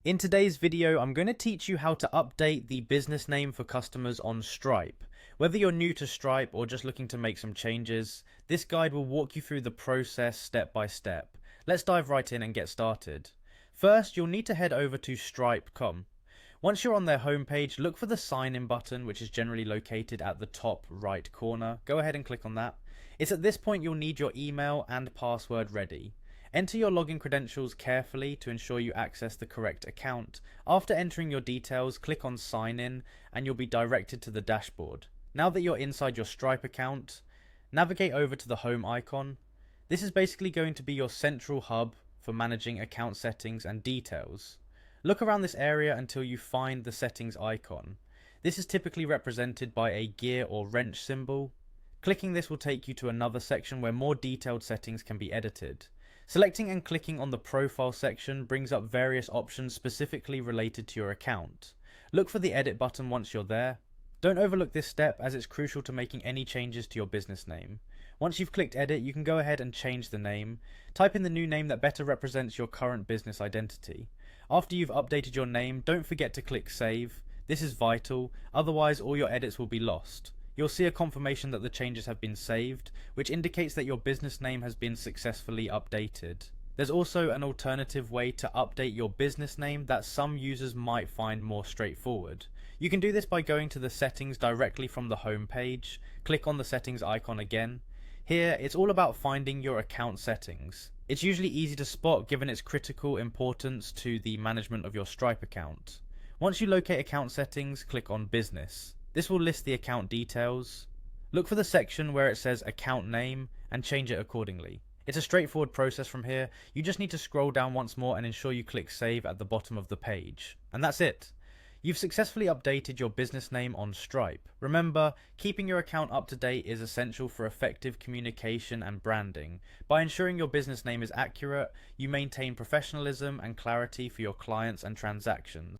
In today's video, I'm going to teach you how to update the business name for customers on Stripe. Whether you're new to Stripe or just looking to make some changes, this guide will walk you through the process step by step. Let's dive right in and get started. First, you'll need to head over to stripe.com. Once you're on their homepage, look for the sign in button, which is generally located at the top right corner. Go ahead and click on that. It's at this point you'll need your email and password ready. Enter your login credentials carefully to ensure you access the correct account. After entering your details, click on sign in and you'll be directed to the dashboard. Now that you're inside your Stripe account, navigate over to the home icon. This is basically going to be your central hub for managing account settings and details. Look around this area until you find the settings icon. This is typically represented by a gear or wrench symbol. Clicking this will take you to another section where more detailed settings can be edited. Selecting and clicking on the profile section brings up various options specifically related to your account. Look for the edit button once you're there. Don't overlook this step as it's crucial to making any changes to your business name. Once you've clicked edit, you can go ahead and change the name. Type in the new name that better represents your current business identity. After you've updated your name, don't forget to click save. This is vital, otherwise all your edits will be lost. You'll see a confirmation that the changes have been saved, which indicates that your business name has been successfully updated. There's also an alternative way to update your business name that some users might find more straightforward. You can do this by going to the settings directly from the home page. Click on the settings icon again. Here, it's all about finding your account settings. It's usually easy to spot given its critical importance to the management of your Stripe account. Once you locate account settings, click on business. This will list the account details. Look for the section where it says account name and change it accordingly. It's a straightforward process from here. You just need to scroll down once more and ensure you click save at the bottom of the page. And that's it. You've successfully updated your business name on Stripe. Remember, keeping your account up to date is essential for effective communication and branding. By ensuring your business name is accurate, you maintain professionalism and clarity for your clients and transactions.